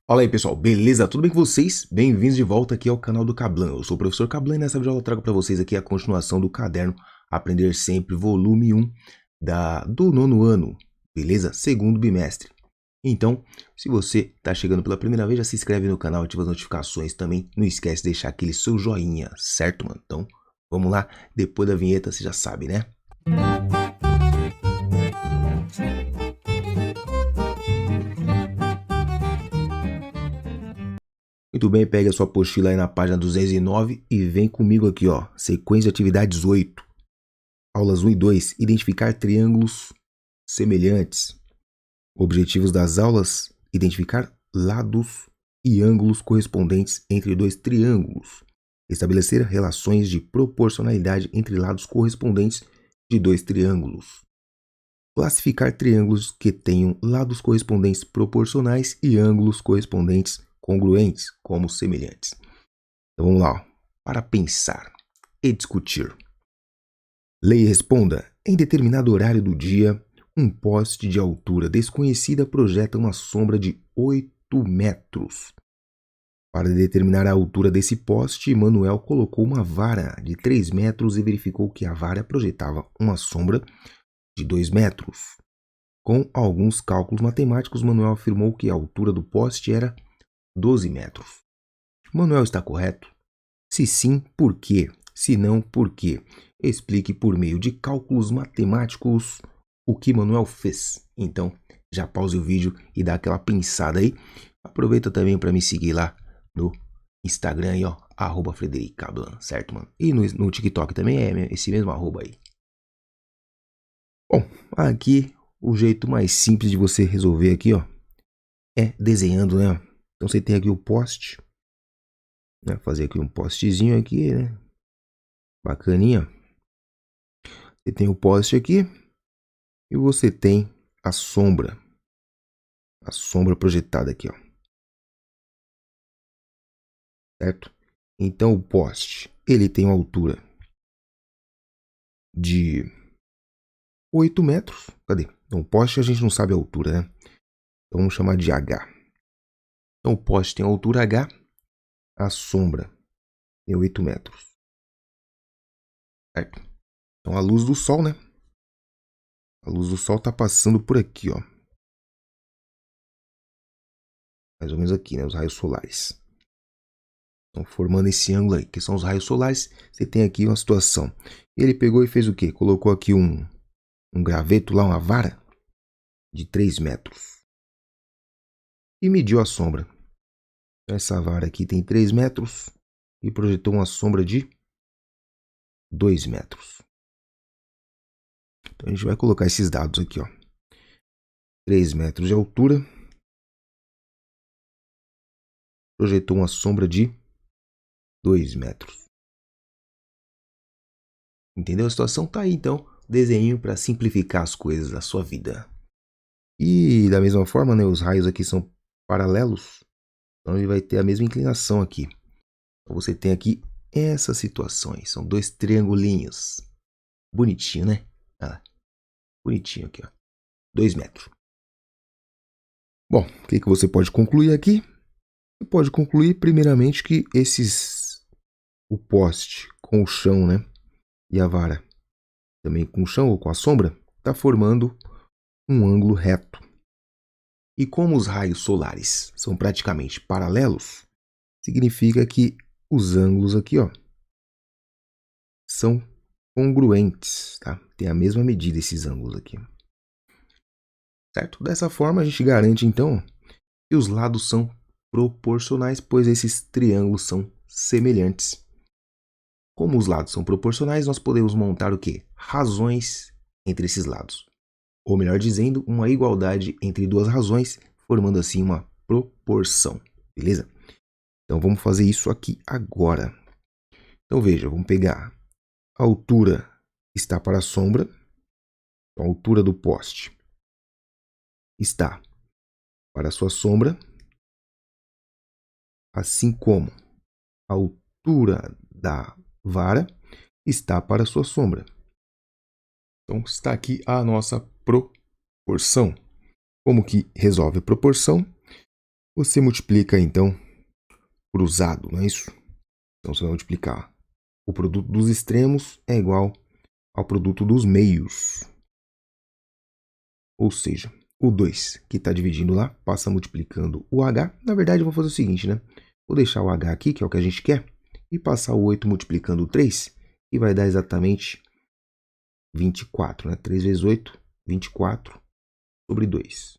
Fala aí pessoal, beleza? Tudo bem com vocês? Bem-vindos de volta aqui ao canal do Cablan. Eu sou o professor Cablan e nessa videoaula eu trago para vocês aqui a continuação do caderno Aprender Sempre, volume 1 do nono ano, beleza? Segundo bimestre. Então, se você está chegando pela primeira vez, já se inscreve no canal, ativa as notificações também. Não esquece de deixar aquele seu joinha, certo, mano? Então, vamos lá. Depois da vinheta, você já sabe, né? Muito bem, pegue a sua apostila aí na página 209 e vem comigo aqui, ó. Sequência de atividades 8. Aulas 1 e 2. Identificar triângulos semelhantes. Objetivos das aulas: identificar lados e ângulos correspondentes entre dois triângulos. Estabelecer relações de proporcionalidade entre lados correspondentes de dois triângulos. Classificar triângulos que tenham lados correspondentes proporcionais e ângulos correspondentes congruentes como semelhantes. Então vamos lá, ó. Para pensar e discutir. Leia e responda. Em determinado horário do dia, um poste de altura desconhecida projeta uma sombra de 8 metros. Para determinar a altura desse poste, Manuel colocou uma vara de 3 metros e verificou que a vara projetava uma sombra de 2 metros. Com alguns cálculos matemáticos, Manuel afirmou que a altura do poste era 12 metros. Manuel está correto? Se sim, por quê? Se não, por quê? Explique por meio de cálculos matemáticos o que Manuel fez. Então, já pause o vídeo e dá aquela pensada aí. Aproveita também para me seguir lá no Instagram aí, ó, @FredericoCablan, certo, mano? E no TikTok também é esse mesmo arroba aí. Bom, aqui o jeito mais simples de você resolver aqui, ó, é desenhando, né? Então você tem aqui o poste, né? Fazer aqui um postezinho aqui, né? Bacaninha. Você tem o poste aqui e você tem a sombra projetada aqui, ó. Certo? Então o poste, ele tem uma altura de 8 metros. Cadê? Então o poste a gente não sabe a altura, né? Então vamos chamar de H. Então o poste tem a altura H, a sombra tem 8 metros. Certo? Então a luz do sol, né? A luz do sol está passando por aqui, ó. Mais ou menos aqui, né? Os raios solares. Então, formando esse ângulo aí, que são os raios solares, você tem aqui uma situação. Ele pegou e fez o quê? Colocou aqui um graveto lá, uma vara de 3 metros. E mediu a sombra. Essa vara aqui tem 3 metros e projetou uma sombra de 2 metros. Então a gente vai colocar esses dados aqui, ó. 3 metros de altura. Projetou uma sombra de 2 metros. Entendeu? A situação tá aí, então. Desenho para simplificar as coisas da sua vida. E da mesma forma, né, os raios aqui são paralelos. Então ele vai ter a mesma inclinação aqui. Então você tem aqui essa situação aí. São dois triangulinhos. Bonitinho, né? Ah, bonitinho aqui, ó. 2 metros. Bom, o que você pode concluir aqui? Você pode concluir primeiramente que o poste com o chão, né? E a vara também com o chão ou com a sombra, está formando um ângulo reto. E como os raios solares são praticamente paralelos, significa que os ângulos aqui, ó, são congruentes, tá? Tem a mesma medida esses ângulos aqui. Certo? Dessa forma a gente garante então que os lados são proporcionais, pois esses triângulos são semelhantes. Como os lados são proporcionais, nós podemos montar o quê? Razões entre esses lados. Ou melhor dizendo, uma igualdade entre duas razões, formando assim uma proporção. Beleza? Então vamos fazer isso aqui agora. Então veja, vamos pegar a altura está para a sombra. A altura do poste está para a sua sombra. Assim como a altura da vara está para a sua sombra. Então está aqui a nossa proporção. Como que resolve a proporção? Você multiplica, então, cruzado, não é isso? Então, você vai multiplicar. O produto dos extremos é igual ao produto dos meios. Ou seja, o 2 que está dividindo lá passa multiplicando o h. Na verdade, eu vou fazer o seguinte, né? Vou deixar o h aqui, que é o que a gente quer, e passar o 8 multiplicando o 3, e vai dar exatamente 24, né? 3 vezes 8, 24 sobre 2.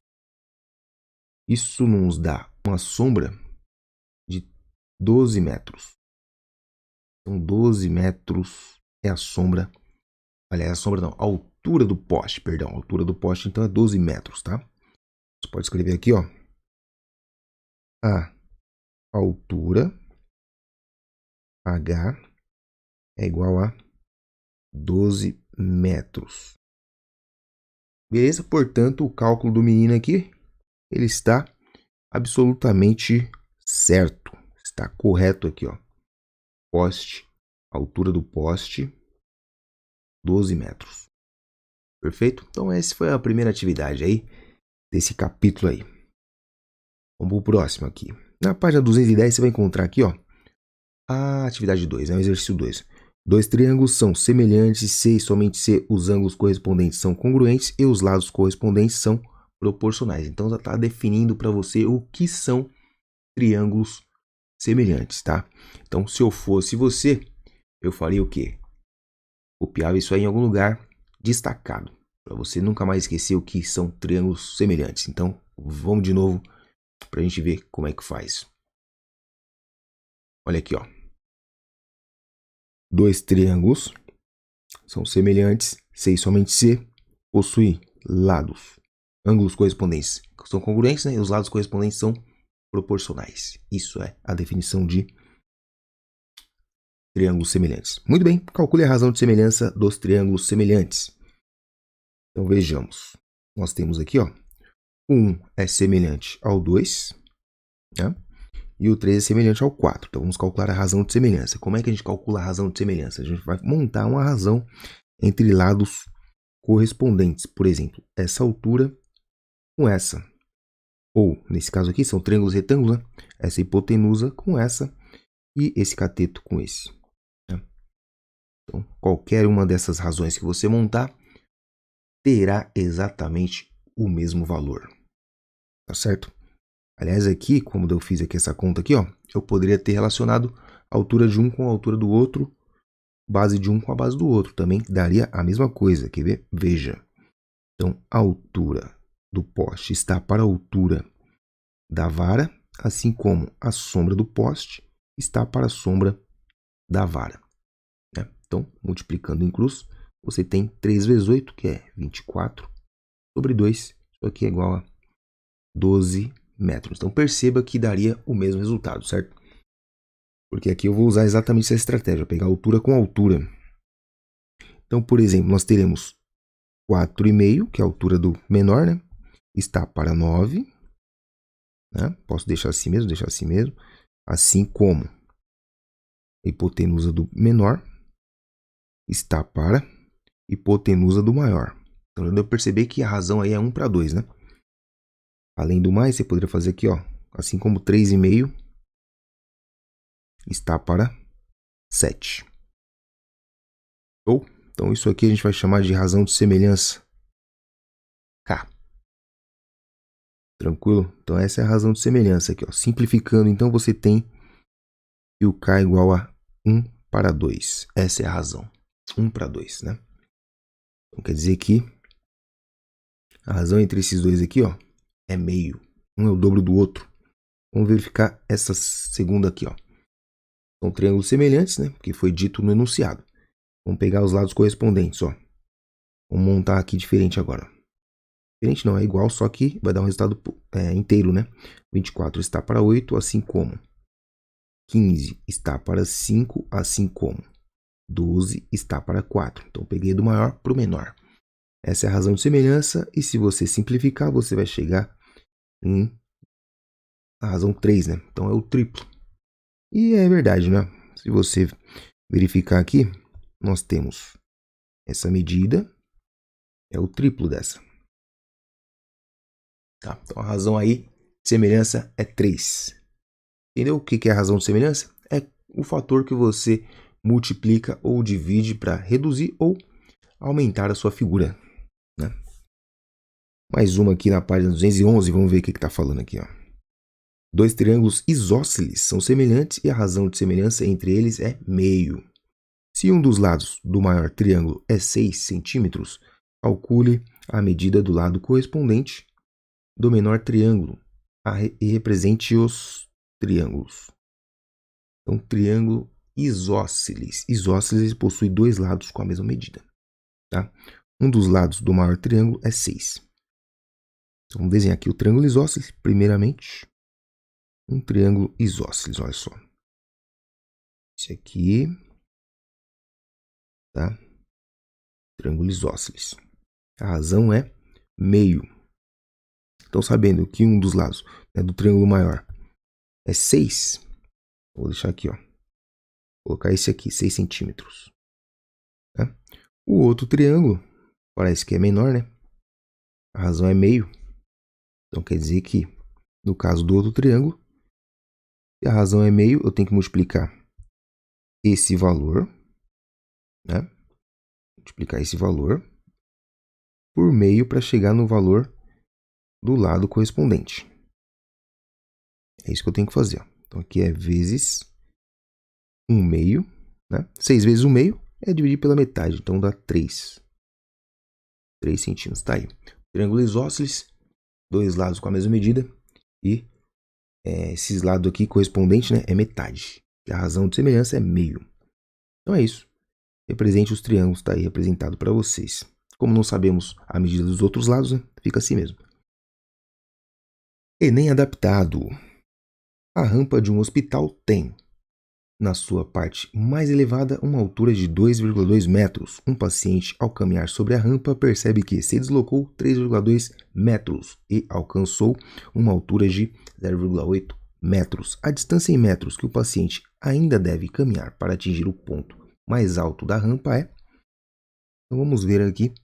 Isso nos dá uma sombra de 12 metros. Então, 12 metros é a sombra. Aliás, a sombra não, a altura do poste, perdão. A altura do poste, então, é 12 metros, tá? Você pode escrever aqui, ó. A altura H é igual a 12 metros. Beleza? Portanto, o cálculo do menino aqui, ele está absolutamente certo. Está correto aqui, ó. Poste, altura do poste, 12 metros. Perfeito? Então, essa foi a primeira atividade aí, desse capítulo aí. Vamos para o próximo aqui. Na página 210, você vai encontrar aqui, ó, a atividade 2, né? O exercício 2. Dois triângulos são semelhantes se e somente se os ângulos correspondentes são congruentes e os lados correspondentes são proporcionais. Então, já está definindo para você o que são triângulos semelhantes, tá? Então, se eu fosse você, eu faria o quê? Copiava isso aí em algum lugar destacado, para você nunca mais esquecer o que são triângulos semelhantes. Então, vamos de novo para a gente ver como é que faz. Olha aqui, ó. Dois triângulos são semelhantes se e somente se possuem lados, ângulos correspondentes são congruentes, né? E os lados correspondentes são proporcionais. Isso é a definição de triângulos semelhantes. Muito bem, calcule a razão de semelhança dos triângulos semelhantes. Então vejamos. Nós temos aqui, ó, o 1 é semelhante ao 2, né? E o 3 é semelhante ao 4. Então vamos calcular a razão de semelhança. Como é que a gente calcula a razão de semelhança? A gente vai montar uma razão entre lados correspondentes. Por exemplo, essa altura com essa. Ou, nesse caso aqui, são triângulos retângulos, né? Essa hipotenusa com essa e esse cateto com esse. Né? Então, qualquer uma dessas razões que você montar terá exatamente o mesmo valor. Tá certo? Aliás, aqui, como eu fiz aqui essa conta aqui, ó, eu poderia ter relacionado a altura de um com a altura do outro, base de um com a base do outro. Também daria a mesma coisa. Quer ver? Veja. Então, a altura do poste está para a altura da vara, assim como a sombra do poste está para a sombra da vara. Né? Então, multiplicando em cruz, você tem 3 vezes 8, que é 24, sobre 2. Isso aqui é igual a 12 metros. Então, perceba que daria o mesmo resultado, certo? Porque aqui eu vou usar exatamente essa estratégia, pegar altura com altura. Então, por exemplo, nós teremos 4,5, que é a altura do menor, né? Está para 9. Né? Posso deixar assim mesmo. Assim como a hipotenusa do menor está para hipotenusa do maior. Então, eu percebi que a razão aí é 1 para 2, né? Além do mais, você poderia fazer aqui, ó, assim como 3,5 está para 7. Ou, então, isso aqui a gente vai chamar de razão de semelhança K. Tranquilo? Então, essa é a razão de semelhança aqui, ó. Simplificando, então, você tem que o K é igual a 1 para 2. Essa é a razão. 1 para 2, né? Então, quer dizer que a razão entre esses dois aqui, ó, é meio. Um é o dobro do outro. Vamos verificar essa segunda aqui, ó. São triângulos semelhantes, né? Que foi dito no enunciado. Vamos pegar os lados correspondentes, ó. Vamos montar aqui diferente agora. Diferente não, é igual, só que vai dar um resultado inteiro, né? 24 está para 8, assim como 15 está para 5, assim como 12 está para 4. Então, peguei do maior para o menor. Essa é a razão de semelhança, e se você simplificar, você vai chegar em a razão 3, né? Então, é o triplo. E é verdade, né? Se você verificar aqui, nós temos essa medida, é o triplo dessa. Tá? Então, a razão aí semelhança é 3. Entendeu o que é a razão de semelhança? É o fator que você multiplica ou divide para reduzir ou aumentar a sua figura, né? Mais uma aqui na página 211, vamos ver o que está falando aqui, ó. Dois triângulos isósceles são semelhantes e a razão de semelhança entre eles é meio. Se um dos lados do maior triângulo é 6 centímetros, calcule a medida do lado correspondente do menor triângulo e represente os triângulos. Então, triângulo isósceles. Isósceles possui dois lados com a mesma medida. Tá? Um dos lados do maior triângulo é 6. Então, vamos desenhar aqui o triângulo isósceles. Primeiramente, um triângulo isósceles, olha só. Esse aqui, tá? Triângulo isósceles. A razão é meio. Então, sabendo que um dos lados, né, do triângulo maior é 6, vou deixar aqui, ó. Vou colocar esse aqui, 6 centímetros. Tá? O outro triângulo parece que é menor, né? A razão é meio. Então, quer dizer que, no caso do outro triângulo, se a razão é meio, eu tenho que multiplicar esse valor, né? Multiplicar esse valor por meio para chegar no valor do lado correspondente. É isso que eu tenho que fazer, ó. Então, aqui é vezes 1 meio, né? 6 vezes 1 meio é dividir pela metade, então dá 3. 3 centímetros, tá aí. Triângulo isósceles, dois lados com a mesma medida e esses lados aqui correspondentes, né, é metade. E a razão de semelhança é meio. Então é isso. Represente os triângulos, está aí representado para vocês. Como não sabemos a medida dos outros lados, né, fica assim mesmo. Enem adaptado. A rampa de um hospital tem, na sua parte mais elevada, uma altura de 2,2 metros. Um paciente, ao caminhar sobre a rampa, percebe que se deslocou 3,2 metros e alcançou uma altura de 0,8 metros. A distância em metros que o paciente ainda deve caminhar para atingir o ponto mais alto da rampa é... Então vamos ver aqui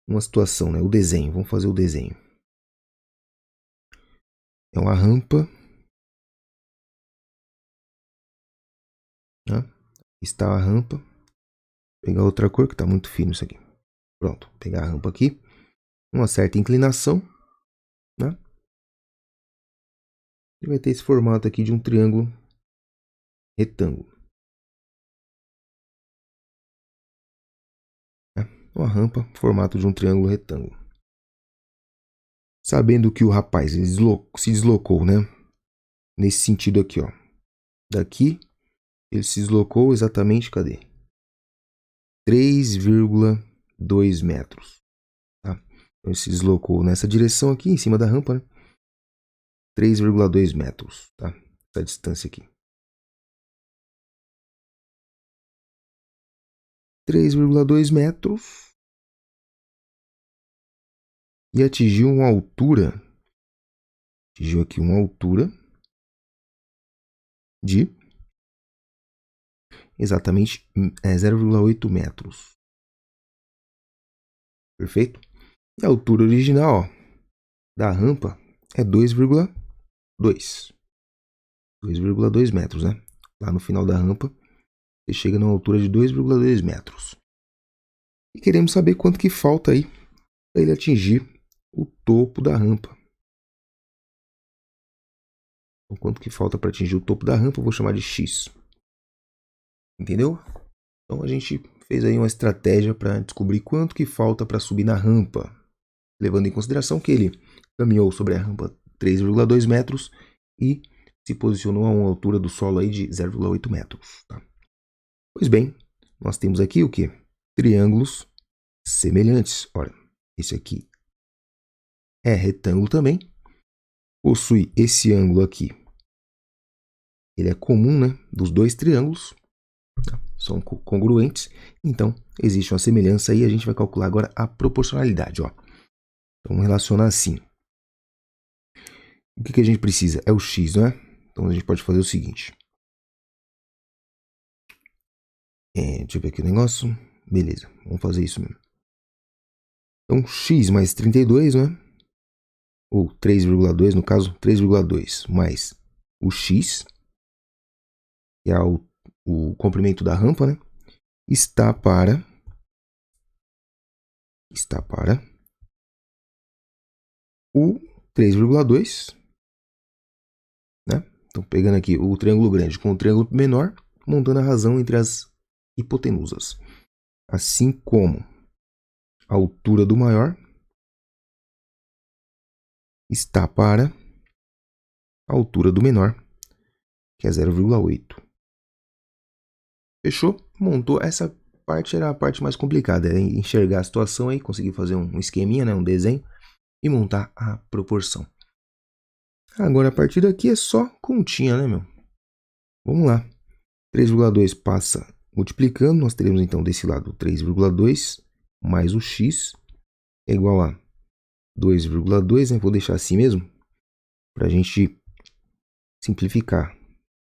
uma situação, né? O desenho. Vamos fazer o desenho. É uma rampa, né? Está a rampa. Vou pegar outra cor que está muito fino isso aqui. Pronto, vou pegar a rampa aqui. Uma certa inclinação, né? E vai ter esse formato aqui de um triângulo retângulo. Né? Uma rampa, formato de um triângulo retângulo. Sabendo que o rapaz se deslocou, né? Nesse sentido aqui, ó. Daqui, ele se deslocou exatamente, cadê? 3,2 metros. Tá? Então, ele se deslocou nessa direção aqui, em cima da rampa, né? 3,2 metros, tá? Essa distância aqui. 3,2 metros. E atingiu uma altura. Atingiu aqui uma altura de exatamente 0,8 metros. Perfeito? E a altura original, ó, da rampa é 2,2. 2,2 metros, né? Lá no final da rampa, você chega numa altura de 2,2 metros. E queremos saber quanto que falta aí para ele atingir o topo da rampa. Então, quanto que falta para atingir o topo da rampa, eu vou chamar de X. Entendeu? Então a gente fez aí uma estratégia para descobrir quanto que falta para subir na rampa, levando em consideração que ele caminhou sobre a rampa 3,2 metros e se posicionou a uma altura do solo aí de 0,8 metros. Tá? Pois bem, nós temos aqui o que? Triângulos semelhantes. Olha, esse aqui é retângulo também, possui esse ângulo aqui. Ele é comum, né, dos dois triângulos. São congruentes, então existe uma semelhança aí. A gente vai calcular agora a proporcionalidade, ó. Então vamos relacionar assim. O que a gente precisa? É o x, não é? Então a gente pode fazer o seguinte. Deixa eu ver aqui o negócio. Beleza, vamos fazer isso mesmo. Então x mais 32, né? ou 3,2, no caso, 3,2 mais o x, que é o comprimento da rampa, né? Está para o 3,2, né? Então, pegando aqui o triângulo grande com o triângulo menor, montando a razão entre as hipotenusas. Assim como a altura do maior está para a altura do menor, que é 0,8. Fechou? Montou. Essa parte era a parte mais complicada, é enxergar a situação aí, conseguir fazer um esqueminha, né, um desenho e montar a proporção. Agora a partir daqui é só continha, né, meu? Vamos lá. 3,2 passa multiplicando, nós teremos então desse lado 3,2 mais o x é igual a 2,2, né? Vou deixar assim mesmo, para a gente simplificar.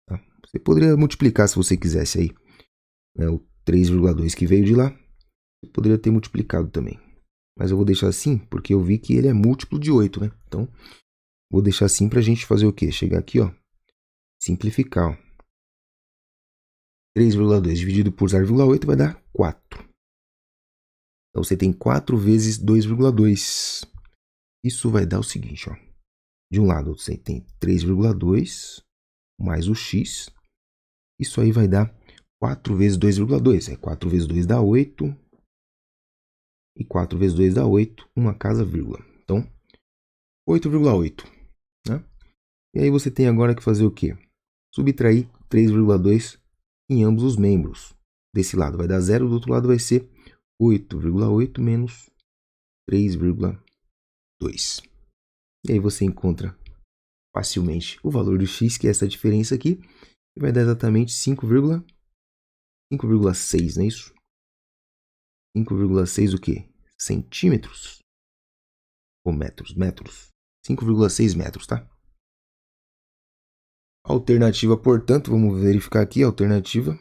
Tá? Você poderia multiplicar se você quisesse aí, né? O 3,2 que veio de lá, você poderia ter multiplicado também. Mas eu vou deixar assim, porque eu vi que ele é múltiplo de 8, né? Então, vou deixar assim para a gente fazer o quê? Chegar aqui, ó, simplificar, ó. 3,2 dividido por 0,8 vai dar 4. Então, você tem 4 vezes 2,2. Isso vai dar o seguinte, ó. De um lado, você tem 3,2 mais o x. Isso aí vai dar 4 vezes 2,2. 4 vezes 2 dá 8. E 4 vezes 2 dá 8. Uma casa, vírgula. Então, 8,8. Né? E aí você tem agora que fazer o quê? Subtrair 3,2 em ambos os membros. Desse lado vai dar 0, do outro lado vai ser 8,8 menos 3,2. E aí você encontra facilmente o valor do x, que é essa diferença aqui, e vai dar exatamente 5,6, não é isso? 5,6 o quê? Centímetros? Ou metros? Metros. 5,6 metros, tá? Alternativa, portanto, vamos verificar aqui a alternativa.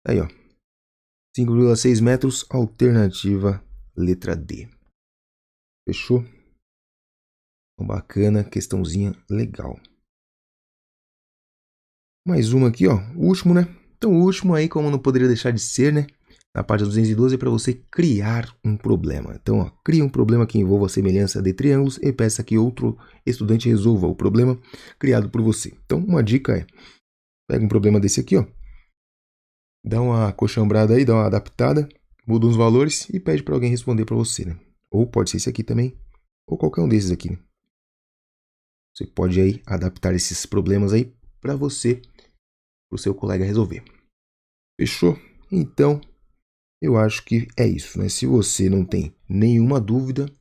Aí, ó. 5,6 metros, alternativa letra D. Fechou? Então, bacana, questãozinha legal. Mais uma aqui, ó. O último, né? Então, o último aí, como não poderia deixar de ser, né? Na página 212 é para você criar um problema. Então, ó, cria um problema que envolva a semelhança de triângulos e peça que outro estudante resolva o problema criado por você. Então, uma dica é, pega um problema desse aqui, ó. Dá uma coxambrada aí, dá uma adaptada, muda uns valores e pede para alguém responder para você, né? Ou pode ser esse aqui também, ou qualquer um desses aqui, né? Você pode aí adaptar esses problemas aí para você, para o seu colega resolver. Fechou? Então, eu acho que é isso, né? Se você não tem nenhuma dúvida,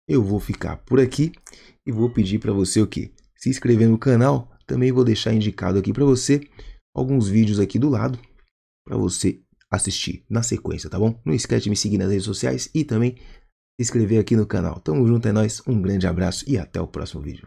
eu vou ficar por aqui e vou pedir para você o quê? Se inscrever no canal. Também vou deixar indicado aqui para você alguns vídeos aqui do lado para você assistir na sequência, tá bom? Não esquece de me seguir nas redes sociais e também se inscrever aqui no canal. Tamo junto, é nóis, um grande abraço e até o próximo vídeo.